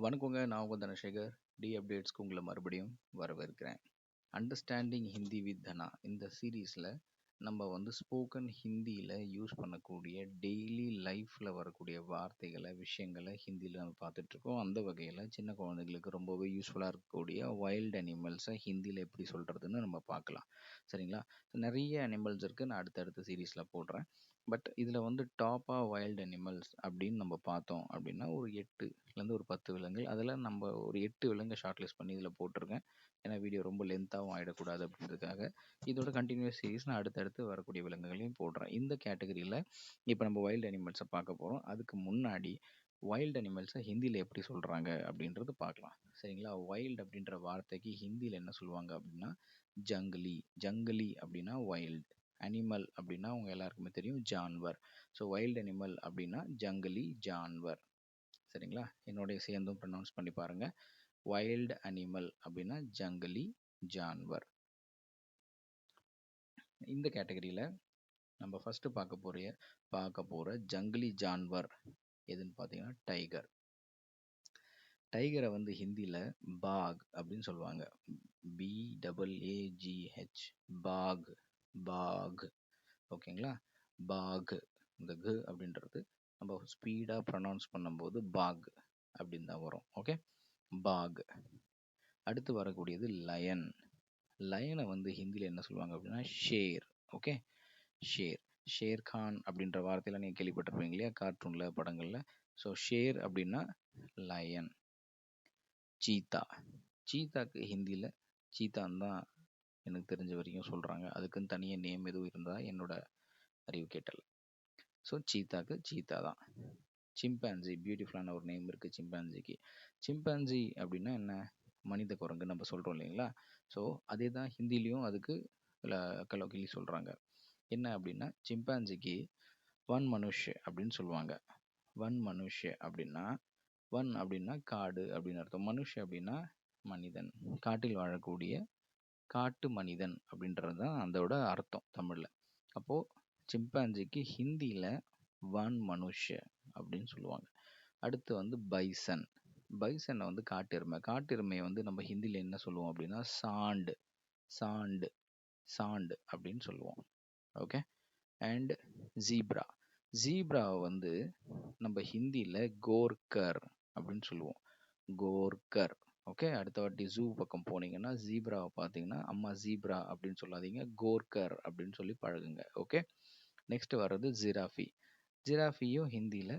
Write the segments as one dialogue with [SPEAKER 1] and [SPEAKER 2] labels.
[SPEAKER 1] வணக்கங்க. நான் உங்க தனசேகர். அப்டேட்ஸ்க்கு உங்கள மறுபடியும் வரவேற்கிறேன். அண்டர்ஸ்டாண்டிங் ஹிந்தி வித் தனா இந்த சீரீஸில் நம்ம வந்து ஸ்போக்கன் ஹிந்தியில் யூஸ் பண்ணக்கூடிய டெய்லி லைஃப்பில் வரக்கூடிய வார்த்தைகளை விஷயங்களை ஹிந்தியில் நம்ம பார்த்துட்ருக்கோம். அந்த வகையில் சின்ன குழந்தைங்களுக்கு ரொம்பவே யூஸ்ஃபுல்லாக இருக்கக்கூடிய வைல்ட் அனிமல்ஸை ஹிந்தியில் எப்படி சொல்கிறதுன்னு நம்ம பார்க்கலாம். சரிங்களா? நிறைய அனிமல்ஸ் இருக்குது, நான் அடுத்தடுத்த சீரீஸில் போடுறேன். பட் இதில் வந்து டாப்பாக வைல்ட் அனிமல்ஸ் அப்படின்னு நம்ம பார்த்தோம் அப்படின்னா ஒரு 8லேருந்து ஒரு 10 விலங்குகள். அதில் நம்ம ஒரு 8 விலங்கை ஷார்ட் லிஸ்ட் பண்ணி இதில் போட்டிருக்கேன். ஏன்னா வீடியோ ரொம்ப லென்த்தாகவும் ஆகிடக்கூடாது அப்படின்றதுக்காக. இதோட கண்டினியூஸ் சீரீஸ் நான் அடுத்தடுத்து வரக்கூடிய விலங்குகளையும் போடுறேன். இந்த கேட்டகரியில் இப்போ நம்ம வைல்டு அனிமல்ஸை பார்க்க போகிறோம். அதுக்கு முன்னாடி வைல்டு அனிமல்ஸை ஹிந்தியில் எப்படி சொல்கிறாங்க அப்படின்றது பார்க்கலாம். சரிங்களா? வைல்டு அப்படின்ற வார்த்தைக்கு ஹிந்தியில் என்ன சொல்லுவாங்க அப்படின்னா ஜங்கிலி. ஜங்கிலி அப்படின்னா வைல்டு. அனிமல் அப்படின்னா உங்கள் எல்லாருக்குமே தெரியும் ஜான்வர். ஸோ வைல்டு அனிமல் அப்படின்னா ஜங்கிலி ஜான்வர். சரிங்களா? என்னுடைய சேர்ந்தும் ப்ரொனவுன்ஸ் பண்ணி பாருங்கள். வைல்டு அனிமல் அப்படின்னா ஜங்கிலி ஜான்வர். இந்த கேட்டகரியில் நம்ம ஃபஸ்ட்டு பார்க்க போகிற ஜங்கிலி ஜான்வர் எதுன்னு பார்த்தீங்கன்னா டைகர். டைகரை வந்து ஹிந்தியில் பாக் அப்படின்னு சொல்லுவாங்க. BAAGH பாக். பாக். ஓகேங்களா? பாக். இந்த கு அப்படின்றது நம்ம ஸ்பீடாக ப்ரொனவுன்ஸ் பண்ணும்போது பாக் அப்படின்னு தான் வரும். ஓகே, பாக். அடுத்து வரக்கூடியது லயன். லயனை வந்து ஹிந்தியில் என்ன சொல்லுவாங்க அப்படின்னா ஷேர். Okay, share. ஷேர்கான் அப்படின்ற வார்த்தையெல்லாம் நீங்கள் கேள்விப்பட்டிருப்பீங்க இல்லையா கார்ட்டூனில், படங்களில். ஸோ ஷேர் அப்படின்னா லயன். சீத்தா. சீத்தாக்கு ஹிந்தியில் சீத்தான்னு தான் எனக்கு தெரிஞ்ச வரைக்கும் சொல்கிறாங்க. அதுக்குன்னு தனியாக நேம் எதுவும் இருந்தால் என்னோட அறிவு கேட்டல. ஸோ சீத்தாக்கு சீத்தா தான். சிம்பான்சி, பியூட்டிஃபுல்லான ஒரு நேம் இருக்குது சிம்பான்சிக்கு. சிம்பான்சி அப்படின்னா என்ன? மனித குரங்கு நம்ம சொல்கிறோம் இல்லைங்களா? ஸோ அதே தான் ஹிந்திலையும் அதுக்கு கலோக்கிலி சொல்கிறாங்க. என்ன அப்படின்னா சிம்பான்சிக்கு ஒன் மனுஷ் அப்படின்னு சொல்லுவாங்க. ஒன் மனுஷ் அப்படின்னா ஒன் அப்படின்னா காடு அப்படின்னு அர்த்தம். மனுஷ் அப்படின்னா மனிதன், காட்டில் வாழக்கூடிய காட்டு மனிதன் அப்படின்றது தான் அதோட அர்த்தம் தமிழில். அப்போது சிம்பான்சிக்கு ஹிந்தியில் ஒன் மனுஷ் அப்படின்னு சொல்லுவாங்க. அடுத்து வந்து பைசன். பைசனை வந்து காட்டெருமை. காட்டெருமையை வந்து நம்ம ஹிந்தியில் என்ன சொல்லுவோம் அப்படின்னா சாண்டு. சாண்டு. சாண்டு அப்படின்னு சொல்லுவோம். ஓகே. And zebra. ஜீப்ராவை வந்து நம்ம ஹிந்தியில் கோர்கர் அப்படின்னு சொல்லுவோம். கோர்கர். ஓகே. அடுத்த வாட்டி ஜூ பக்கம் போனீங்கன்னா ஜீப்ராவை பார்த்தீங்கன்னா அம்மா ஜீப்ரா அப்படின்னு சொல்லாதீங்க, கோர்கர் அப்படின்னு சொல்லி பழகுங்க. ஓகே. நெக்ஸ்ட் வர்றது ஜிராஃபி. ஜிராஃபியும் ஹிந்தியில்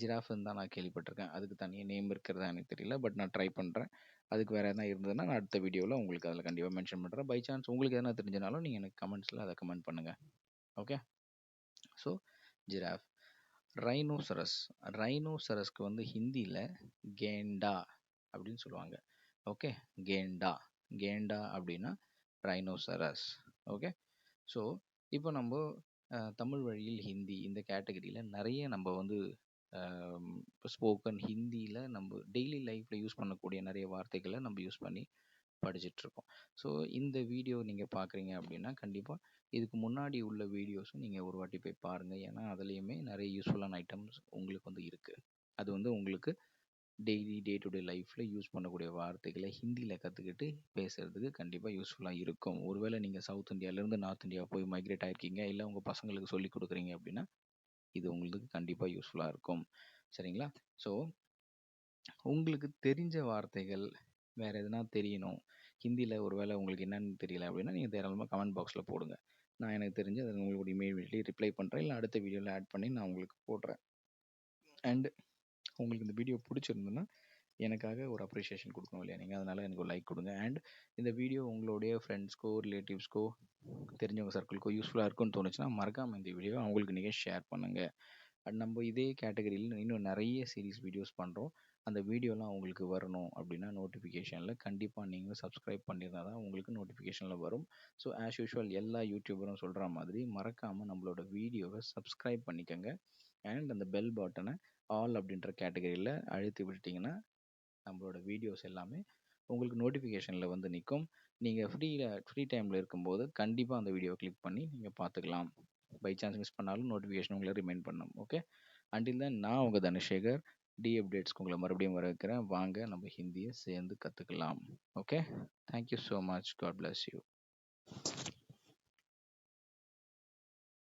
[SPEAKER 1] ஜிராஃப்னு தான் நான் கேள்விப்பட்டிருக்கேன். அதுக்கு தனியாக நேம் இருக்கிறதா எனக்கு தெரியல. பட் நான் ட்ரை பண்ணுறேன். அதுக்கு வேறு எதனா இருந்ததுன்னா நான் அடுத்த வீடியோவில் உங்களுக்கு அதில் கண்டிப்பாக மென்ஷன் பண்ணுறேன். பை சான்ஸ் உங்களுக்கு எதனா தெரிஞ்சனாலும் நீங்கள் எனக்கு கமெண்ட்ஸில் அதை கமெண்ட் பண்ணுங்கள். ஓகே. So giraffe. ரைனோசரஸ். ரைனோசரஸ்க்கு வந்து ஹிந்தியில் கேண்டா அப்படின்னு சொல்லுவாங்க. ஓகே, கேண்டா. கேண்டா அப்படின்னா ரைனோசரஸ். ஓகே. ஸோ இப்போ நம்ம தமிழ் வழியில் ஹிந்தி இந்த கேட்டகரியில் நிறைய நம்ம வந்து இப்போ ஸ்போக்கன் ஹிந்தியில் நம்ம டெய்லி லைஃப்பில் யூஸ் பண்ணக்கூடிய நிறைய வார்த்தைகளை நம்ம யூஸ் பண்ணி படிச்சிட்ருக்கோம். ஸோ இந்த வீடியோ நீங்கள் பார்க்குறீங்க அப்படின்னா கண்டிப்பாக இதுக்கு முன்னாடி உள்ள வீடியோஸும் நீங்கள் ஒரு வாட்டி போய் பாருங்கள். ஏன்னா அதுலேயுமே நிறைய யூஸ்ஃபுல்லான ஐட்டம்ஸ் உங்களுக்கு வந்து இருக்குது. அது வந்து உங்களுக்கு டெய்லி டே டு டே லைஃப்பில் யூஸ் பண்ணக்கூடிய வார்த்தைகளை ஹிந்தியில் கற்றுக்கிட்டு பேசுகிறதுக்கு கண்டிப்பாக யூஸ்ஃபுல்லாக இருக்கும். ஒருவேளை நீங்கள் சவுத் இந்தியாவிலேருந்து நார்த் இந்தியா போய் மைக்ரேட் ஆகிருக்கீங்க, இல்லை உங்கள் பசங்களுக்கு சொல்லி கொடுக்குறீங்க அப்படின்னா இது உங்களுக்கு கண்டிப்பாக யூஸ்ஃபுல்லாக இருக்கும். சரிங்களா? ஸோ உங்களுக்கு தெரிஞ்ச வார்த்தைகள் வேறு எதுனா தெரியணும், ஹிந்தியில் ஒருவேளை உங்களுக்கு என்னென்னு தெரியல அப்படின்னா நீங்கள் தாராளமாக கமெண்ட் பாக்ஸில் போடுங்க. நான் எனக்கு தெரிஞ்சு அதை உங்களுக்கு இமீடியட்லி ரிப்ளை பண்ணுறேன், இல்லை அடுத்த வீடியோவில் ஆட் பண்ணி நான் உங்களுக்கு போடுறேன். அண்டு உங்களுக்கு இந்த வீடியோ பிடிச்சிருந்துன்னா எனக்காக ஒரு அப்ரிஷியேஷன் கொடுக்கணும் இல்லையா நீங்கள்? அதனால் எனக்கு ஒரு லைக் கொடுங்க. அண்ட் இந்த வீடியோ உங்களுடைய ஃப்ரெண்ட்ஸ்க்கோ, ரிலேட்டிவ்ஸ்க்கோ, தெரிஞ்சவங்க சர்க்கிள்க்கோ யூஸ்ஃபுல்லாக இருக்குன்னு தோணுச்சுன்னா மறக்காமல் இந்த வீடியோ அவங்களுக்கு நீங்கள் ஷேர் பண்ணுங்கள். அண்ட் நம்ம இதே கேட்டகரியில் இன்னும் நிறைய சீரீஸ் வீடியோஸ் பண்ணுறோம். அந்த வீடியோலாம் உங்களுக்கு வரணும் அப்படின்னா நோட்டிஃபிகேஷனில் கண்டிப்பாக நீங்கள் சப்ஸ்கிரைப் பண்ணியிருந்தால் தான் உங்களுக்கு நோட்டிஃபிகேஷனில் வரும். ஸோ ஆஸ் யூஷுவல் எல்லா யூடியூபரும் சொல்கிற மாதிரி மறக்காமல் நம்மளோட வீடியோவை சப்ஸ்கிரைப் பண்ணிக்கோங்க. அண்ட் அந்த பெல் பட்டனை ஆல் அப்படின்ற கேட்டகரியில் அழுத்தி விட்டுட்டிங்கன்னா நம்மளோட வீடியோஸ் எல்லாமே உங்களுக்கு நோட்டிஃபிகேஷனில் வந்து நிற்கும். நீங்கள் ஃப்ரீ டைமில் இருக்கும்போது கண்டிப்பாக அந்த வீடியோவை கிளிக் பண்ணி நீங்கள் பார்த்துக்கலாம். பை சான்ஸ் மிஸ் பண்ணாலும் நோட்டிஃபிகேஷன் உங்களை ரிமைண்ட் பண்ணும். ஓகே. அண்டில் தென் நான் உங்கள் தனசேகர். டி அப்டேட்ஸ்க்கு உங்களை மறுபடியும் வர வைக்கிறேன். வாங்க நம்ம ஹிந்தியை சேர்ந்து கற்றுக்கலாம். Okay, thank you so much. God bless you.